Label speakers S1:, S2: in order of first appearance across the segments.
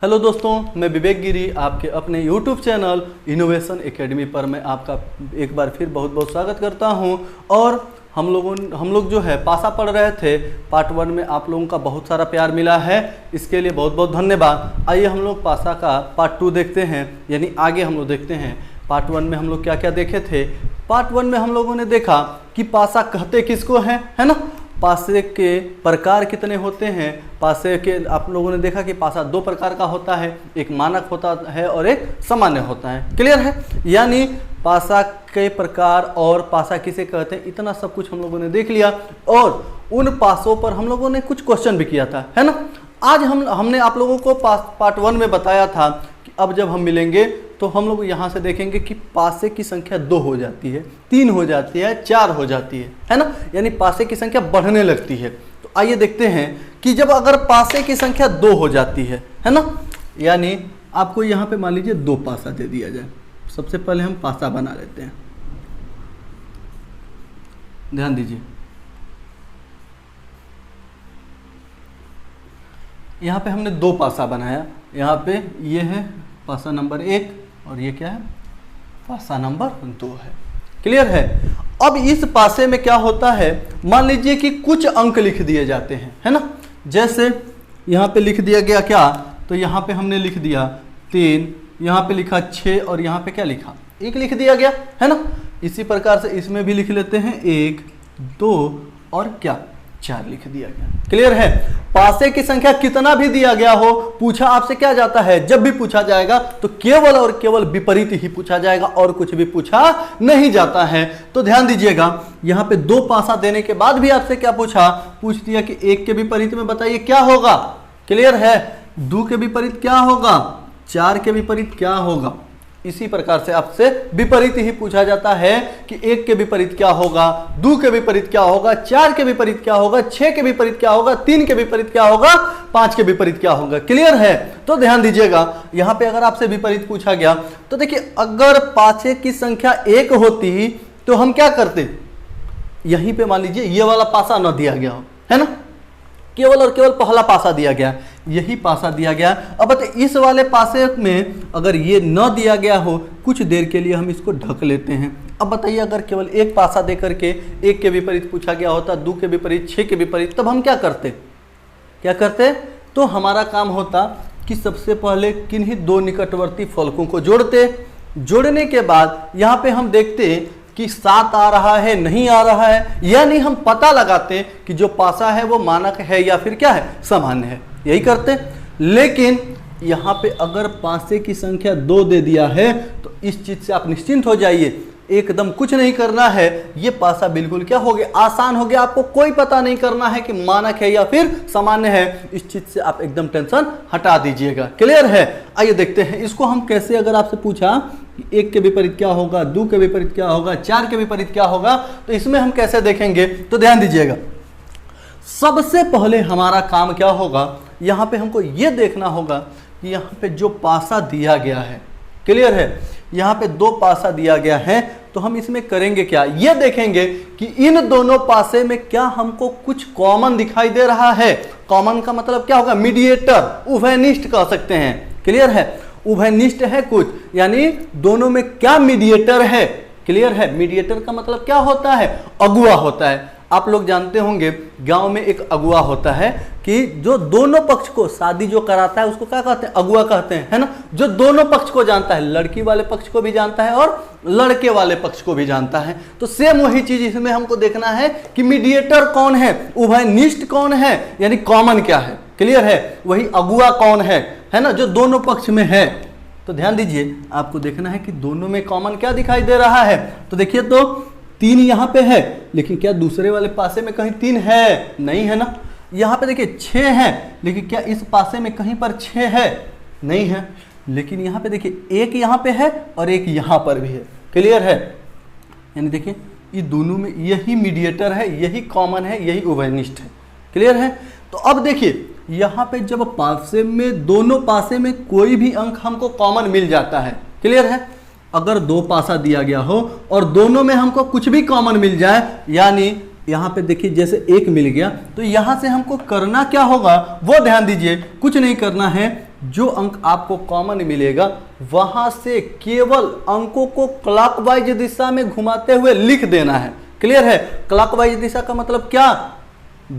S1: Hello दोस्तों, मैं विवेक गिरी आपके अपने YouTube चैनल इनोवेशन एकेडमी पर मैं आपका एक बार फिर बहुत बहुत स्वागत करता हूं। और हम लोग जो है पासा पढ़ रहे थे। पार्ट 1 में आप लोगों का बहुत सारा प्यार मिला है, इसके लिए बहुत बहुत धन्यवाद। आइए हम लोग पासा का पार्ट 2 देखते हैं, यानी आगे हम लोग देखते हैं। पार्ट 1 में हम लोग क्या क्या देखे थे। पार्ट 1 में हम लोगों ने देखा कि पासा कहते किसको हैं, है ना। पासे के प्रकार कितने होते हैं। पासे के आप लोगों ने देखा कि पासा 2 प्रकार का होता है, एक मानक होता है और एक सामान्य होता है। क्लियर है, यानी पासा के प्रकार और पासा किसे कहते हैं, इतना सब कुछ हम लोगों ने देख लिया। और उन पासों पर हम लोगों ने कुछ क्वेश्चन भी किया था, है ना। आज हमने आप लोगों को पार्ट 1 में बताया था कि अब जब हम मिलेंगे तो हम लोग यहाँ से देखेंगे कि पासे की संख्या 2 हो जाती है, 3 हो जाती है, 4 हो जाती है ना। यानी पासे की संख्या बढ़ने लगती है। तो आइए देखते हैं कि जब अगर पासे की संख्या 2 हो जाती है ना, यानी आपको यहाँ पे मान लीजिए 2 पासा दे दिया जाए। सबसे पहले हम पासा बना लेते हैं, ध्यान दीजिए। यहाँ पे हमने 2 पासा बनाया। यहाँ पे ये है पासा नंबर 1 और ये क्या है, पासा नंबर 2 है। क्लियर है। अब इस पासे में क्या होता है, मान लीजिए कि कुछ अंक लिख दिए जाते हैं, है ना। जैसे यहाँ पे लिख दिया गया क्या, तो यहाँ पे हमने लिख दिया 3, यहाँ पे लिखा 6 और यहाँ पे क्या लिखा 1 लिख दिया गया, है ना। इसी प्रकार से इसमें भी लिख लेते हैं 1, 2 और क्या 4 लिख दिया गया। क्लियर है। पासे की संख्या कितना भी दिया गया हो, पूछा आपसे क्या जाता है, जब भी पूछा जाएगा तो केवल और केवल विपरीत ही पूछा जाएगा और कुछ भी पूछा नहीं जाता है। तो ध्यान दीजिएगा, यहाँ पे 2 पासा देने के बाद भी आपसे क्या पूछ दिया कि 1 के विपरीत में बताइए क्या होगा। क्लियर है। 2 के विपरीत क्या होगा, 4 के विपरीत क्या होगा। इसी प्रकार से आपसे विपरीत ही पूछा जाता है कि 1 के विपरीत क्या होगा, 2 के विपरीत क्या होगा, 4 के विपरीत क्या होगा, 6 के विपरीत क्या होगा, 3 के विपरीत क्या होगा, 5 के विपरीत क्या होगा। क्लियर है। तो ध्यान दीजिएगा, यहां पे अगर आपसे विपरीत पूछा गया तो देखिए, अगर पासे की संख्या 1 होती तो हम क्या करते, यहीं पे मान लीजिए ये वाला पासा न दिया गया हो, है ना, केवल और केवल पहला पासा दिया गया, यही पासा दिया गया। अब इस वाले पासे में अगर ये न दिया गया हो, कुछ देर के लिए हम इसको ढक लेते हैं। अब बताइए, अगर केवल 1 पासा दे करके 1 के विपरीत पूछा गया होता, 2 के विपरीत, 6 के विपरीत, तब हम क्या करते, तो हमारा काम होता कि सबसे पहले किन्हीं 2 निकटवर्ती फलकों को जोड़ते। जोड़ने के बाद यहाँ पे हम देखते कि 7 आ रहा है, नहीं आ रहा है, यानी हम पता लगाते कि जो पासा है वो मानक है या फिर क्या है, सामान्य है, यही करते। लेकिन यहाँ पे अगर पासे की संख्या 2 दे दिया है तो इस चीज से आप निश्चिंत हो जाइए, एकदम कुछ नहीं करना है। ये पासा बिल्कुल क्या हो गया, आसान हो गया। आपको कोई पता नहीं करना है कि मानक है या फिर सामान्य है, इस चीज से आप एकदम टेंशन हटा दीजिएगा। क्लियर है। आइए देखते हैं इसको हम कैसे, अगर आपसे पूछा 1 के विपरीत क्या होगा, 2 के विपरीत क्या होगा, 4 के विपरीत क्या होगा, तो इसमें हम कैसे देखेंगे। तो ध्यान दीजिएगा, सबसे पहले हमारा काम क्या होगा, यहाँ पे हमको ये देखना होगा कि यहाँ पे जो पासा दिया गया है, क्लियर है, यहाँ पे 2 पासा दिया गया है, तो हम इसमें करेंगे क्या, ये देखेंगे कि इन दोनों पासे में क्या हमको कुछ कॉमन दिखाई दे रहा है। कॉमन का मतलब क्या होगा, मीडिएटर, उभयनिष्ठ कह सकते हैं। क्लियर है, उभयनिष्ठ है कुछ, यानी दोनों में क्या मीडिएटर है। क्लियर है। मीडिएटर का मतलब क्या होता है, अगुआ होता है। आप लोग जानते होंगे गांव में एक अगुआ होता है कि जो दोनों पक्ष को, शादी जो कराता है उसको क्या कहते हैं, अगुआ कहते हैं, है ना। जो दोनों पक्ष को जानता है, लड़की वाले पक्ष को भी जानता है और लड़के वाले पक्ष को भी जानता है। तो सेम वही चीज इसमें हमको देखना है कि मीडिएटर कौन है, उभयनिष्ठ कौन है, यानी कॉमन क्या है। क्लियर है। वही अगुआ कौन है ना, जो दोनों पक्ष में है। तो ध्यान दीजिए, आपको देखना है कि दोनों में कॉमन क्या दिखाई दे रहा है। तो देखिए, तो 3 यहाँ पे है, लेकिन क्या दूसरे वाले पासे में कहीं 3 है, नहीं है ना। यहाँ पे देखिए 6 है, लेकिन क्या इस पासे में कहीं पर 6 है, नहीं है। लेकिन यहाँ पे देखिए 1 यहाँ पे है और 1 यहाँ पर भी है। क्लियर है। यानी देखिए, ये दोनों में यही मीडिएटर है, यही कॉमन है, यही उभयनिष्ठ है। क्लियर है। तो अब देखिए, यहाँ पे जब पासे में, दोनों पासे में कोई भी अंक हमको कॉमन मिल जाता है। क्लियर है। अगर 2 पासा दिया गया हो और दोनों में हमको कुछ भी कॉमन मिल जाए, यानी यहाँ पे देखिए जैसे 1 मिल गया, तो यहाँ से हमको करना क्या होगा वो ध्यान दीजिए, कुछ नहीं करना है। जो अंक आपको कॉमन मिलेगा वहां से केवल अंकों को क्लॉकवाइज दिशा में घुमाते हुए लिख देना है। क्लियर है? क्लॉकवाइज दिशा का मतलब क्या?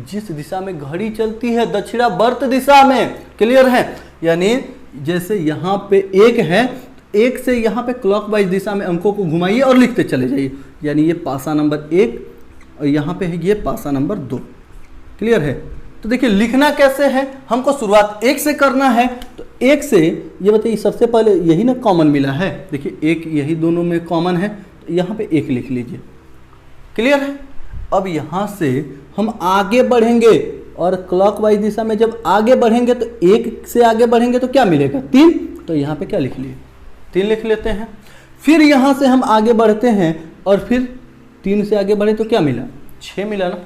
S1: जिस दिशा में घड़ी चलती है, दक्षिणावर्त दिशा में। क्लियर है? यानी जैसे यहाँ पे 1 है, 1 से यहाँ पे क्लॉकवाइज दिशा में अंकों को घुमाइए और लिखते चले जाइए। यानी ये पासा नंबर 1 और यहाँ पे है ये पासा नंबर 2। क्लियर है? तो देखिए लिखना कैसे है, हमको शुरुआत 1 से करना है। तो 1 से ये बताइए, सबसे पहले यही ना कॉमन मिला है। देखिए 1 यही दोनों में कॉमन है, तो यहाँ पे 1 लिख लीजिए। क्लियर है? अब यहाँ से हम आगे बढ़ेंगे और क्लॉकवाइज दिशा में जब आगे बढ़ेंगे तो 1 से आगे बढ़ेंगे तो क्या मिलेगा? 3। तो यहाँ पे क्या लिख लिए? 3 लिख लेते हैं। फिर यहाँ से हम आगे बढ़ते हैं और फिर 3 से आगे बढ़े तो क्या मिला? 6 मिला ना।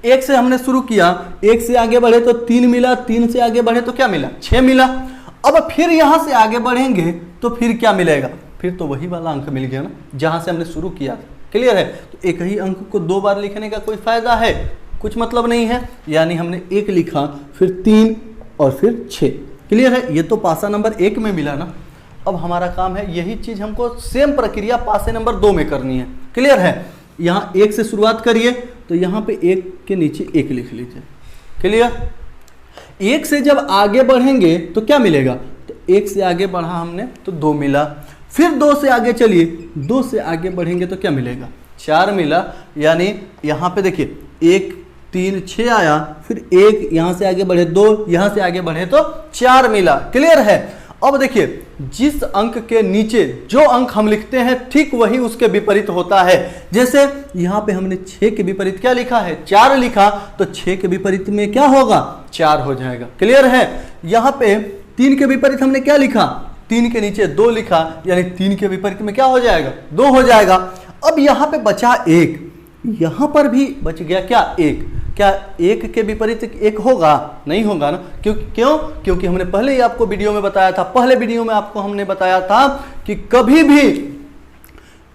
S1: 1 से हमने शुरू किया, 1 से आगे बढ़े तो 3 मिला, 3 से आगे बढ़े तो क्या मिला? 6 मिला। अब फिर यहाँ से आगे बढ़ेंगे तो फिर क्या मिलेगा? फिर तो वही वाला अंक मिल गया ना जहाँ से हमने शुरू किया था। क्लियर है? तो एक ही अंक को 2 बार लिखने का कोई फायदा है? कुछ मतलब नहीं है। यानी हमने 1 लिखा, फिर 3 और फिर 6। क्लियर है? ये तो पासा नंबर 1 में मिला ना। अब हमारा काम है यही चीज हमको सेम प्रक्रिया पासे नंबर 2 में करनी है। क्लियर है? यहाँ 1 से शुरुआत करिए तो यहाँ पे 1 के नीचे 1 लिख लीजिए। क्लियर? 1 से जब आगे बढ़ेंगे तो क्या मिलेगा? तो 1 से आगे बढ़ा हमने तो 2 मिला। फिर 2 से आगे चलिए, 2 से आगे बढ़ेंगे तो क्या मिलेगा? 4 मिला। यानी यहाँ पे देखिए 1 3 6 आया, फिर 1 यहाँ से आगे बढ़े 2, यहाँ से आगे बढ़े तो 4 मिला। क्लियर है? अब देखिए जिस अंक के नीचे जो अंक हम लिखते हैं ठीक वही उसके विपरीत होता है। जैसे यहाँ पे हमने 6 के विपरीत क्या लिखा है? 4 लिखा, तो 6 के विपरीत में क्या होगा? 4 हो जाएगा। क्लियर है? यहाँ पे 3 के विपरीत हमने क्या लिखा? 3 के नीचे 2 लिखा, यानी 3 के विपरीत में क्या हो जाएगा? 2 हो जाएगा। अब यहाँ पे बचा 1, यहाँ पर भी बच गया क्या? 1। क्या 1 के विपरीत 1 होगा? नहीं होगा ना। क्यों? क्योंकि हमने पहले ही आपको वीडियो में बताया था, पहले वीडियो में आपको हमने बताया था कि कभी भी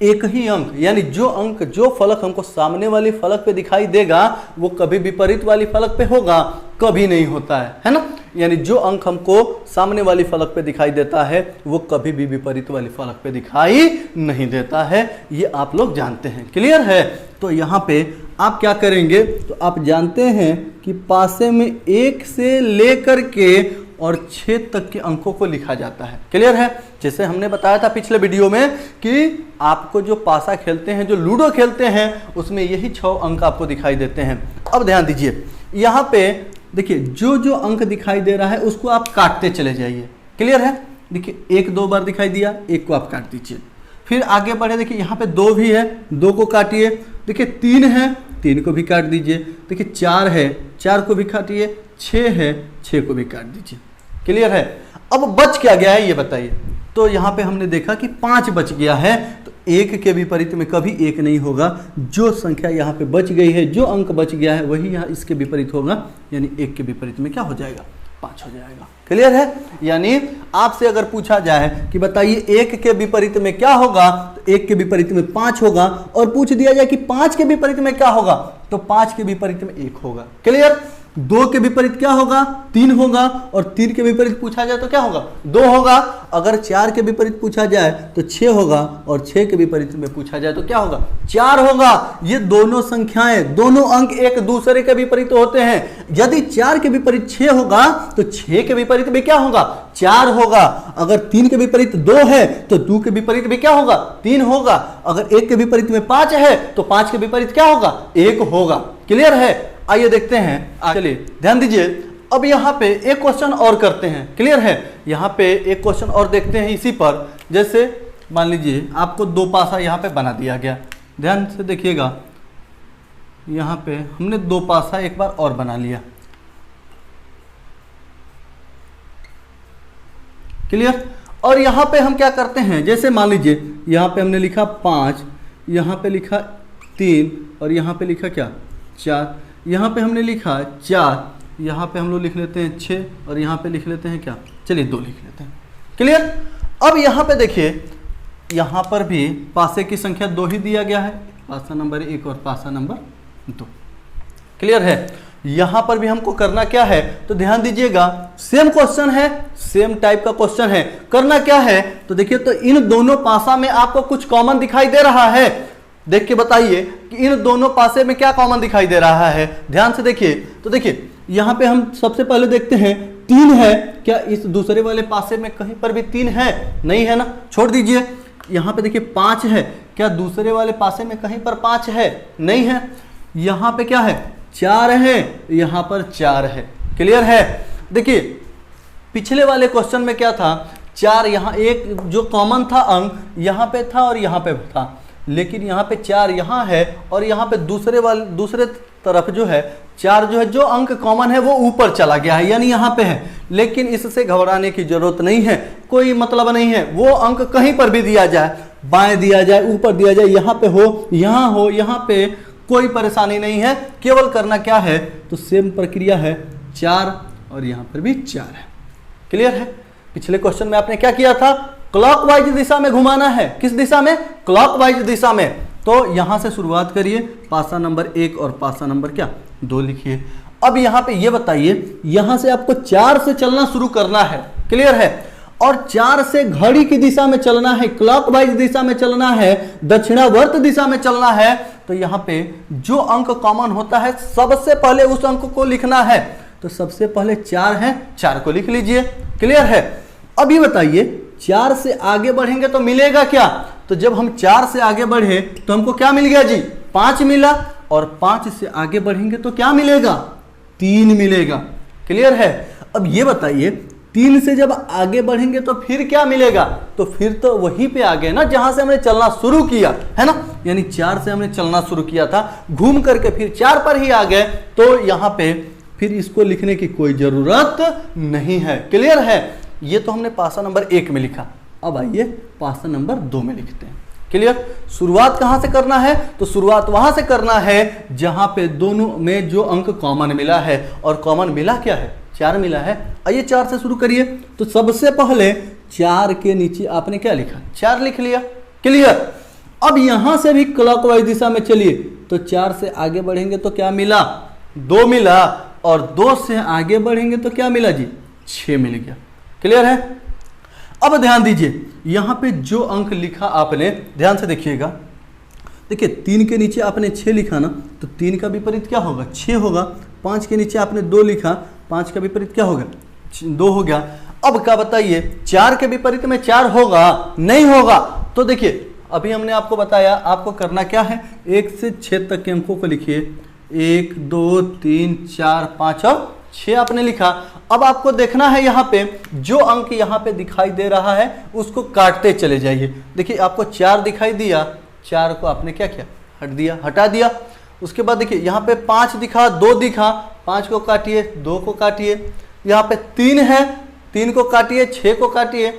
S1: एक ही अंक, यानी जो अंक जो फलक हमको सामने वाली फलक पे दिखाई देगा वो कभी विपरीत वाली फलक पे होगा? कभी नहीं होता है ना। यानी जो अंक हमको सामने वाली फलक पे दिखाई देता है वो कभी भी विपरीत वाली फलक पे दिखाई नहीं देता है। ये आप लोग जानते हैं। क्लियर है? तो यहाँ पे आप क्या करेंगे? तो आप जानते हैं कि पासे में 1 से लेकर के और 6 तक के अंकों को लिखा जाता है। क्लियर है? जैसे हमने बताया था पिछले वीडियो में कि आपको जो पासा खेलते हैं, जो लूडो खेलते हैं, उसमें यही 6 अंक आपको दिखाई देते हैं। अब ध्यान दीजिए, यहाँ पे देखिए जो जो अंक दिखाई दे रहा है उसको आप काटते चले जाइए। क्लियर है? देखिए 1 2 बार दिखाई दिया, 1 को आप काट दीजिए। फिर आगे बढ़े, देखिए यहाँ पे 2 भी है, 2 को काटिए। देखिए 3 है, 3 को भी काट दीजिए। देखिए 4 है, 4 को भी काटिए। 6 है, 6 को भी काट दीजिए। क्लियर है? अब बच क्या गया है ये बताइए। तो यहाँ पे हमने देखा कि 5 बच गया है। तो 1 के विपरीत में कभी 1 नहीं होगा। जो संख्या यहाँ पे बच गई है, जो अंक बच गया है वही यहाँ इसके विपरीत होगा। यानी 1 के विपरीत में क्या हो जाएगा? 5 हो जाएगा। क्लियर है? यानी आपसे अगर पूछा जाए कि बताइए 1 के विपरीत में क्या होगा, तो 1 के विपरीत में 5 होगा। और पूछ दिया जाए कि 5 के विपरीत में क्या होगा, तो 5 के विपरीत में 1 होगा। क्लियर? 2 के विपरीत क्या होगा? 3 होगा। और 3 के विपरीत पूछा जाए तो क्या होगा? 2 होगा। अगर 4 के विपरीत पूछा जाए तो 6 होगा। और 6 के विपरीत में पूछा जाए तो क्या होगा? 4 होगा। ये दोनों संख्याएं, दोनों अंक एक दूसरे के विपरीत होते हैं। यदि 4 के विपरीत 6 होगा तो 6 के विपरीत में क्या होगा? 4 होगा। अगर 3 के विपरीत 2 है तो 2 के विपरीत में क्या होगा? 3 होगा। अगर 1 के विपरीत में 5 है तो 5 के विपरीत क्या होगा? 1 होगा। क्लियर है? आइए देखते हैं। चलिए ध्यान दीजिए। अब यहाँ पे एक क्वेश्चन और करते हैं। क्लियर है? यहाँ पे एक क्वेश्चन और देखते हैं इसी पर। जैसे मान लीजिए आपको 2 पासा यहाँ पे बना दिया गया। ध्यान से देखिएगा, यहाँ पे हमने 2 पासा एक बार और बना लिया। क्लियर? और यहाँ पे हम क्या करते हैं, जैसे मान लीजिए यहाँ पे हमने लिखा 5, यहाँ पे लिखा 3 और यहाँ पे लिखा क्या? 4। यहाँ पे हमने लिखा 4, यहाँ पे हम लोग लिख लेते हैं 6 और यहाँ पे लिख लेते हैं क्या? चलिए 2 लिख लेते हैं। क्लियर? अब यहाँ पे देखिए, यहाँ पर भी पासे की संख्या 2 ही दिया गया है, पासा नंबर 1 और पासा नंबर 2। क्लियर है? यहां पर भी हमको करना क्या है, तो ध्यान दीजिएगा, सेम क्वेश्चन है, सेम टाइप का क्वेश्चन है। करना क्या है, तो देखिए, तो इन दोनों पासा में आपको कुछ कॉमन दिखाई दे रहा है। देख के बताइए कि इन दोनों पासे में क्या कॉमन दिखाई दे रहा है। ध्यान से देखिए, तो देखिए यहां पे हम सबसे पहले देखते हैं 3 है, क्या इस दूसरे वाले पासे में कहीं पर भी 3 है? नहीं है ना, छोड़ दीजिए। यहां पे देखिए 5 है, क्या दूसरे वाले पासे में कहीं पर 5 है? नहीं है। यहां पे क्या है, 4 है, यहां पर 4 है। क्लियर है। देखिए पिछले वाले क्वेश्चन में क्या था, 4 यहाँ एक जो कॉमन था अंक यहां पे था और यहां पे था, लेकिन यहाँ पे 4 यहाँ है और यहाँ पे दूसरे तरफ जो है 4 जो है, जो अंक कॉमन है वो ऊपर चला गया है, यानी यहाँ पे है। लेकिन इससे घबराने की जरूरत नहीं है, कोई मतलब नहीं है। वो अंक कहीं पर भी दिया जाए, बाएं दिया जाए, ऊपर दिया जाए, यहाँ पे हो, यहाँ पे कोई परेशानी नहीं है। केवल करना क्या है, तो सेम प्रक्रिया है, 4 और यहाँ पर भी 4 है। क्लियर है। पिछले क्वेश्चन में आपने क्या किया था, क्लॉकवाइज दिशा में घुमाना है। किस दिशा में, क्लॉकवाइज दिशा में। तो यहां से शुरुआत करिए, पासा नंबर 1 और पासा नंबर क्या 2 लिखिए। अब यहां पे ये बताइए, यहां से आपको 4 से चलना शुरू करना है। क्लियर है। और 4 से घड़ी की दिशा में चलना है, क्लॉकवाइज दिशा में चलना है, दक्षिणावर्त दिशा में चलना है। तो यहां पे जो अंक कॉमन होता है सबसे पहले उस अंक को लिखना है। तो सबसे पहले 4 है, 4 को लिख लीजिए। क्लियर है। अभी बताइए 4 से आगे बढ़ेंगे तो मिलेगा क्या, तो जब हम 4 से आगे बढ़े तो हमको क्या मिल गया जी, 5 मिला। और 5 से आगे बढ़ेंगे तो क्या मिलेगा, 3 मिलेगा। क्लियर है। अब ये बताइए 3 से जब आगे बढ़ेंगे तो फिर क्या मिलेगा, तो फिर तो वहीं पे आ गए ना जहां से हमने चलना शुरू किया है ना, यानी 4 से हमने चलना शुरू किया था, घूम करके फिर 4 पर ही आ गए। तो यहां पे फिर इसको लिखने की कोई जरूरत नहीं है। क्लियर है। ये तो हमने पासा नंबर 1 में लिखा। अब आइए पासा नंबर 2 में लिखते हैं। क्लियर। शुरुआत कहां से करना है, तो शुरुआत वहां से करना है जहां पे दोनों में जो अंक कॉमन मिला है। और कॉमन मिला क्या है, 4 मिला है। आइए 4 से शुरू करिए। तो सबसे पहले 4 के नीचे आपने क्या लिखा, 4 लिख लिया। क्लियर। अब यहां से भी क्लॉकवाइज दिशा में चलिए, तो 4 से आगे बढ़ेंगे तो क्या मिला, 2 मिला। और 2 से आगे बढ़ेंगे तो क्या मिला जी, 6 मिल गया। क्लियर है। अब ध्यान दीजिए, यहां पे जो अंक लिखा आपने, ध्यान से देखिएगा। देखिए 3 के नीचे आपने 6 लिखा ना, तो 3 का विपरीत क्या होगा, 6 होगा। 5 के नीचे आपने 2 लिखा, 5 का विपरीत क्या होगा, 2 हो गया। अब क्या बताइए, 4 के विपरीत में 4 होगा, नहीं होगा। तो देखिए अभी हमने आपको बताया, आपको करना क्या है, 1 से 6 तक के अंकों को लिखिए। 1 2 3 4 5 और 6 आपने लिखा। अब आपको देखना है यहाँ पे जो अंक यहाँ पे दिखाई दे रहा है उसको काटते चले जाइए। देखिए आपको 4 दिखाई दिया, 4 को आपने क्या किया, हटा दिया। उसके बाद देखिए यहाँ पे 5 दिखा, 2 दिखा, 5 को काटिए, 2 को काटिए। यहाँ पे 3 है, 3 को काटिए, 6 को काटिए।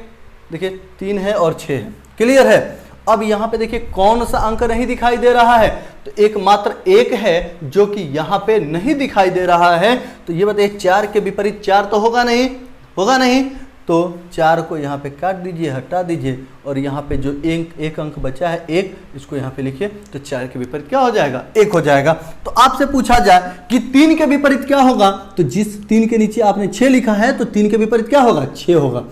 S1: देखिए 3 है और 6 है। क्लियर है। अब यहाँ पे देखिए कौन सा अंक नहीं दिखाई दे रहा है, तो एकमात्र 1 है जो कि यहाँ पे नहीं दिखाई दे रहा है। तो ये बताइए 4 के विपरीत 4 तो होगा नहीं, होगा नहीं। तो 4 को यहाँ पे काट दीजिए, हटा दीजिए। और यहाँ पे जो एक अंक बचा है 1, इसको यहाँ पे लिखिए। तो 4 के विपरीत क्या हो जाएगा, 1 हो जाएगा। तो आपसे पूछा जाए कि 3 के विपरीत क्या होगा, तो जिस 3 के नीचे आपने 6 लिखा है तो 3 के विपरीत क्या होगा, 6 होगा।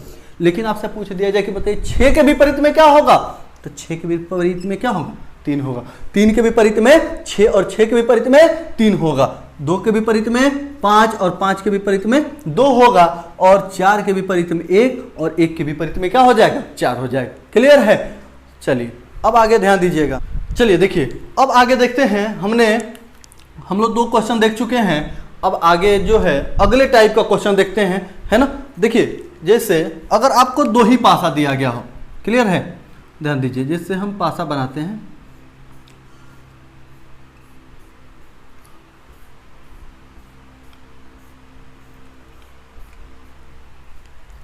S1: लेकिन आपसे पूछ दिया जाए कि बताइए 6 के विपरीत में क्या होगा, तो 6 के विपरीत में क्या होगा, 3 होगा। 3 के विपरीत में 6 और 6 के विपरीत में 3 होगा। 2 के विपरीत में 5 और 5 के विपरीत में 2 होगा। और 4 के विपरीत में 1 और 1 के विपरीत में क्या हो जाएगा, 4 हो जाएगा। क्लियर है। चलिए अब आगे ध्यान दीजिएगा। चलिए देखिए अब आगे देखते हैं। हम लोग 2 क्वेश्चन देख चुके हैं। अब आगे जो है अगले टाइप का क्वेश्चन देखते हैं, है ना। देखिए जैसे अगर आपको 2 ही पासा दिया गया हो, क्लियर है, ध्यान दीजिए। जैसे हम पासा बनाते हैं,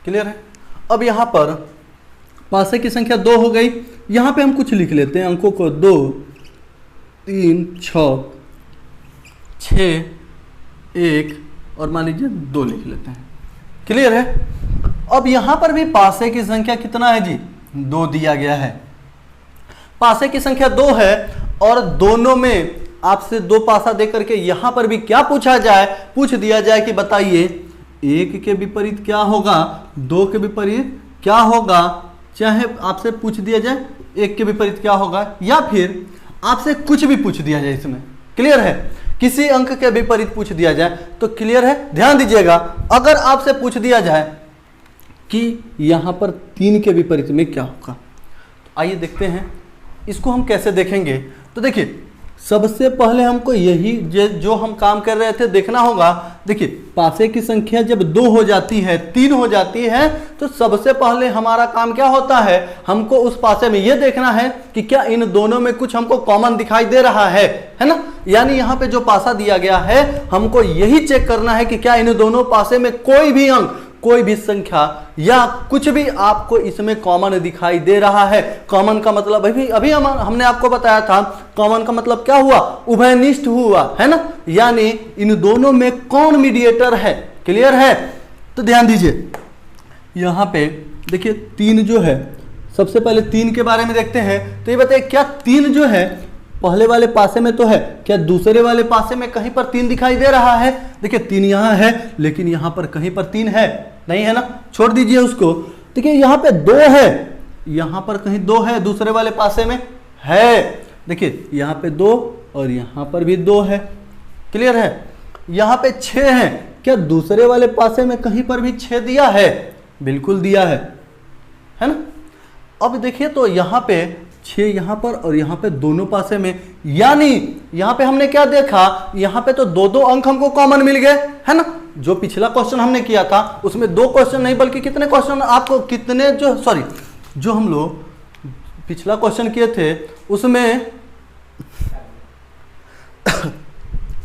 S1: क्लियर है। अब यहां पर पासे की संख्या 2 हो गई। यहां पे हम कुछ लिख लेते हैं अंकों को, 2 3 6 6 1 और मान लीजिए 2 लिख लेते हैं। क्लियर है। अब यहां पर भी पासे की संख्या कितना है जी, 2 दिया गया है। पासे की संख्या 2 है और दोनों में आपसे 2 पासा दे करके यहां पर भी क्या पूछा जाए, पूछ दिया जाए कि बताइए 1 के विपरीत क्या होगा, 2 के विपरीत क्या होगा, चाहे आपसे पूछ दिया जाए 1 के विपरीत क्या होगा, या फिर आपसे कुछ भी पूछ दिया जाए, इसमें क्लियर है, किसी अंक के विपरीत पूछ दिया जाए तो क्लियर है। ध्यान दीजिएगा, अगर आपसे पूछ दिया जाए कि यहां पर 3 के विपरीत में क्या होगा, तो आइए देखते हैं इसको हम कैसे देखेंगे। तो देखिए सबसे पहले हमको यही जो हम काम कर रहे थे देखना होगा। देखिए पासे की संख्या जब 2 हो जाती है, 3 हो जाती है, तो सबसे पहले हमारा काम क्या होता है, हमको उस पासे में ये देखना है कि क्या इन दोनों में कुछ हमको कॉमन दिखाई दे रहा है ना। यानी यहाँ पे जो पासा दिया गया है हमको यही चेक करना है कि क्या इन दोनों पासे में कोई भी अंक, कोई भी संख्या या कुछ भी आपको इसमें कॉमन दिखाई दे रहा है। कॉमन का मतलब अभी हमने आपको बताया था, कॉमन का मतलब क्या हुआ, उभयनिष्ठ हुआ, है ना। यानी इन दोनों में कौन मीडिएटर है, क्लियर है। तो ध्यान दीजिए यहां पे देखिए 3 जो है, सबसे पहले 3 के बारे में देखते हैं। तो ये बताइए क्या 3 जो है पहले वाले पासे में तो है, क्या दूसरे वाले पासे में कहीं पर 3 दिखाई दे रहा है। देखिए 3 यहां है लेकिन यहां पर कहीं पर 3 है नहीं, है ना, छोड़ दीजिए उसको। देखिए यहां पे 2 है, यहां पर कहीं 2 है, दूसरे वाले पासे में है। देखिए यहां पे 2 और यहां पर भी 2 है, क्लियर है। यहां पे 6 है, क्या दूसरे वाले पासे में कहीं पर भी 6 दिया है, बिल्कुल दिया है ना। अब देखिए तो यहां पे 6 यहां पर और यहां पे दोनों पासे में, यानी यहां पे हमने क्या देखा, यहां पे तो 2-2 अंक हमको कॉमन मिल गए, है ना। जो पिछला क्वेश्चन हमने किया था उसमें 2 क्वेश्चन नहीं बल्कि कितने क्वेश्चन आपको, कितने जो हम लोग पिछला क्वेश्चन किए थे उसमें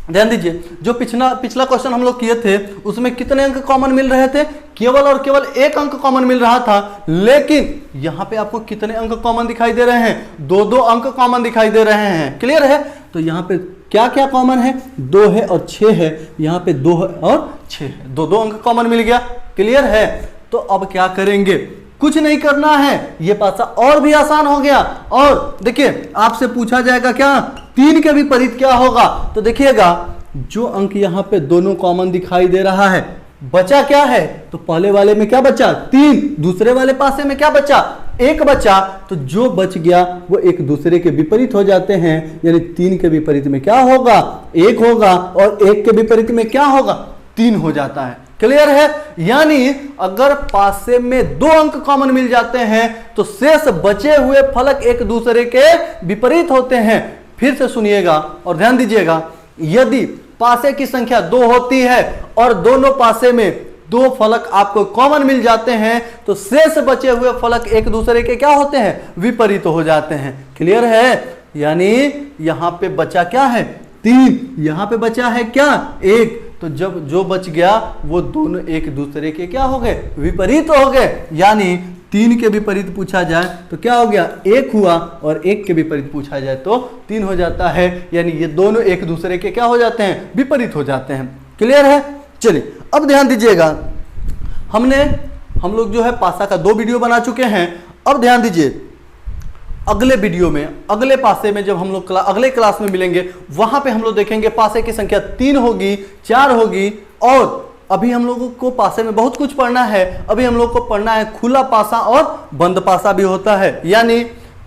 S1: ध्यान दीजिए, जो पिछला क्वेश्चन हम लोग किए थे उसमें कितने अंक कॉमन मिल रहे थे, केवल और केवल 1 अंक कॉमन मिल रहा था। लेकिन यहां पे आपको कितने अंक कॉमन दिखाई दे रहे हैं, 2-2 अंक कॉमन दिखाई दे रहे हैं, क्लियर है। तो यहां पे क्या क्या कॉमन है, 2 है और 6 है, यहां पे 2 है और 6 है, 2-2 अंक कॉमन मिल गया, क्लियर है। तो अब क्या करेंगे, कुछ नहीं करना है, ये पासा और भी आसान हो गया। और देखिए आपसे पूछा जाएगा क्या 3 के विपरीत क्या होगा, तो देखिएगा जो अंक यहां पे दोनों कॉमन दिखाई दे रहा है, बचा क्या है, तो पहले वाले में क्या बचा 3, दूसरे वाले पासे में क्या बचा 1 बचा। तो जो बच गया वो एक दूसरे के विपरीत हो जाते हैं, यानी 3 के विपरीत में क्या होगा 1 होगा और 1 के विपरीत में क्या होगा 3 हो जाता है, क्लियर है। यानी अगर पासे में 2 अंक कॉमन मिल जाते हैं तो शेष बचे हुए फलक एक दूसरे के विपरीत होते हैं। फिर से सुनिएगा और ध्यान दीजिएगा, यदि पासे की संख्या 2 होती है और दोनों पासे में 2 फलक आपको कॉमन मिल जाते हैं तो शेष बचे हुए फलक एक दूसरे के क्या होते हैं, विपरीत हो जाते हैं, क्लियर है। यानी यहां पे बचा क्या है 3, यहां पे बचा है क्या 1, तो जब जो बच गया वो दोनों एक दूसरे के क्या हो गए, विपरीत हो गए। यानी 3 के विपरीत पूछा जाए तो क्या हो गया 1 हुआ और 1 के विपरीत पूछा जाए तो 3 हो जाता है। यानी ये दोनों एक दूसरे के क्या हो जाते हैं, विपरीत हो जाते हैं, क्लियर है। चलिए अब ध्यान दीजिएगा, हम लोग जो है पासा का 2 वीडियो बना चुके हैं। अब ध्यान दीजिए अगले वीडियो में, अगले पासे में जब हम लोग अगले क्लास में मिलेंगे वहां पे हम लोग देखेंगे पासे की संख्या 3 होगी, 4 होगी। और अभी हम लोगों को पासे में बहुत कुछ पढ़ना है। अभी हम लोग को पढ़ना है खुला पासा और बंद पासा भी होता है, यानी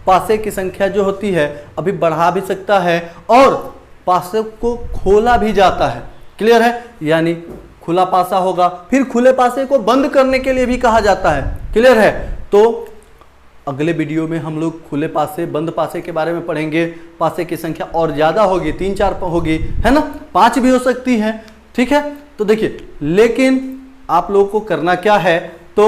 S1: पासे की संख्या जो होती है अभी बढ़ा भी सकता है और पासे को खोला भी जाता है, क्लियर है। यानी खुला पासा होगा, फिर खुले पासे को बंद करने के लिए भी कहा जाता है, क्लियर है। तो अगले वीडियो में हम लोग खुले पासे बंद पासे के बारे में पढ़ेंगे। पासे की संख्या और ज़्यादा होगी, 3-4 होगी, है ना, 5 भी हो सकती है, ठीक है। तो देखिए लेकिन आप लोगों को करना क्या है, तो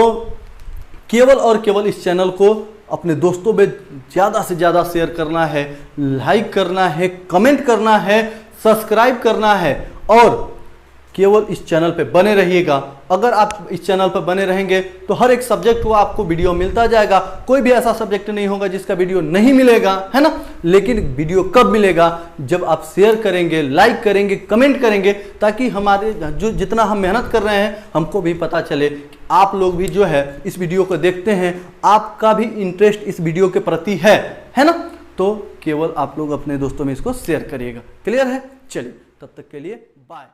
S1: केवल और केवल इस चैनल को अपने दोस्तों में ज़्यादा से ज़्यादा शेयर करना है, लाइक करना है, कमेंट करना है, सब्सक्राइब करना है और केवल इस चैनल पे बने रहिएगा। अगर आप इस चैनल पर बने रहेंगे तो हर एक सब्जेक्ट को आपको वीडियो मिलता जाएगा। कोई भी ऐसा सब्जेक्ट नहीं होगा जिसका वीडियो नहीं मिलेगा, है ना। लेकिन वीडियो कब मिलेगा, जब आप शेयर करेंगे, लाइक करेंगे, कमेंट करेंगे, ताकि हमारे जो जितना हम मेहनत कर रहे हैं हमको भी पता चले कि आप लोग भी जो है इस वीडियो को देखते हैं, आपका भी इंटरेस्ट इस वीडियो के प्रति है ना। तो तो केवल आप लोग अपने दोस्तों में इसको शेयर करिएगा। क्लियर है? चलिए तब तक के लिए बाय।